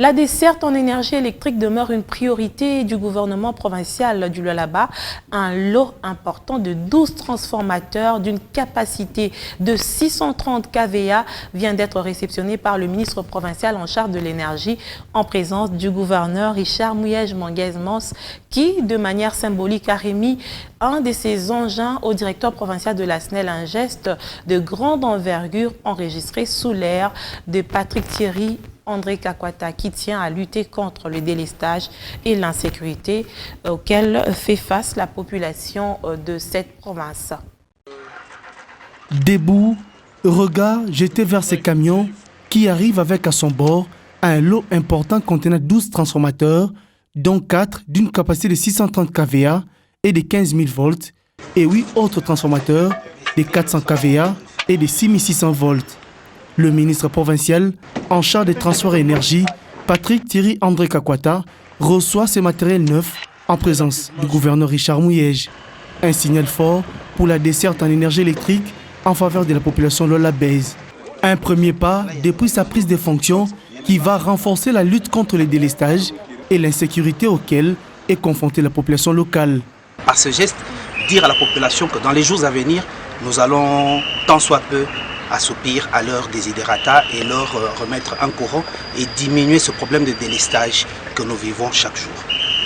La desserte en énergie électrique demeure une priorité du gouvernement provincial du Lualaba. Un lot important de 12 transformateurs d'une capacité de 630 kVA vient d'être réceptionné par le ministre provincial en charge de l'énergie en présence du gouverneur Richard Mouyej-Manguez-Mons qui, de manière symbolique, a remis un de ces engins au directeur provincial de la SNEL, un geste de grande envergure enregistré sous l'ère de Patrick Thierry André Kakwata, qui tient à lutter contre le délestage et l'insécurité auxquels fait face la population de cette province. Debout, regard jeté vers ces camions qui arrivent avec à son bord un lot important contenant 12 transformateurs, dont 4 d'une capacité de 630 kVA et de 15 000 volts, et 8 autres transformateurs de 400 kVA et de 6600 volts. Le ministre provincial en charge des transports et énergie, Patrick Thierry André Kakwata, reçoit ces matériels neufs en présence du gouverneur Richard Mouyej. Un signal fort pour la desserte en énergie électrique en faveur de la population lualabaise. Un premier pas depuis sa prise de fonction qui va renforcer la lutte contre le délestage et l'insécurité auxquelles est confrontée la population locale. Par ce geste, dire à la population que dans les jours à venir, nous allons tant soit peu assoupir à leur desiderata et leur remettre un courant et diminuer ce problème de délestage que nous vivons chaque jour.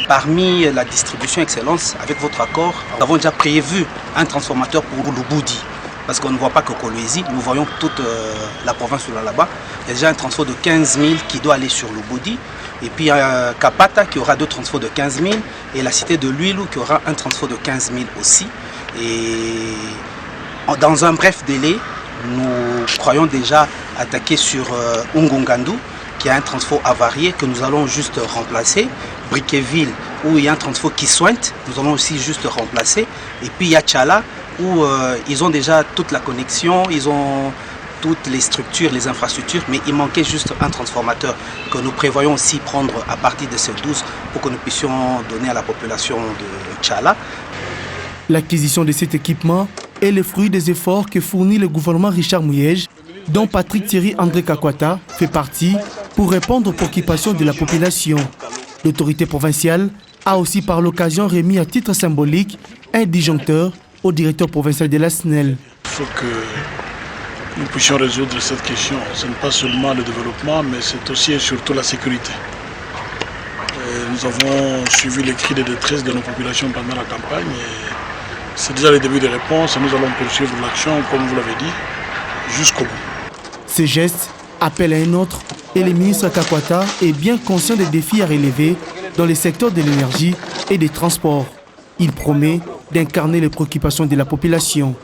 Parmi la distribution Excellence, avec votre accord, nous avons déjà prévu un transformateur pour Lubudi. Parce qu'on ne voit pas que Kolwezi, nous voyons toute la province de là-bas. Il y a déjà un transport de 15 000 qui doit aller sur Lubudi. Et puis Kapata qui aura 2 transports de 15 000. Et la cité de Luilou qui aura un transport de 15 000 aussi. Et dans un bref délai, nous croyons déjà attaquer sur Ungungandu, qui a un transport avarié que nous allons juste remplacer. Briqueville, où il y a un transport qui sointe, nous allons aussi juste remplacer. Et puis il y a Tchala, où ils ont déjà toute la connexion, ils ont toutes les structures, les infrastructures, mais il manquait juste un transformateur que nous prévoyons aussi prendre à partir de ces 12 pour que nous puissions donner à la population de Tchala. L'acquisition de cet équipement est le fruit des efforts que fournit le gouvernement Richard Mouyej, dont Patrick Thierry André Kakwata fait partie pour répondre aux préoccupations de la population. L'autorité provinciale a aussi par l'occasion remis à titre symbolique un disjoncteur au directeur provincial de la SNEL. Il faut que nous puissions résoudre cette question. Ce n'est pas seulement le développement, mais c'est aussi et surtout la sécurité. Nous avons suivi les cris de détresse de nos populations pendant la campagne. C'est déjà le début des réponses et nous allons poursuivre l'action, comme vous l'avez dit, jusqu'au bout. Ce geste appelle à un autre et le ministre Kakwata est bien conscient des défis à relever dans les secteurs de l'énergie et des transports. Il promet d'incarner les préoccupations de la population.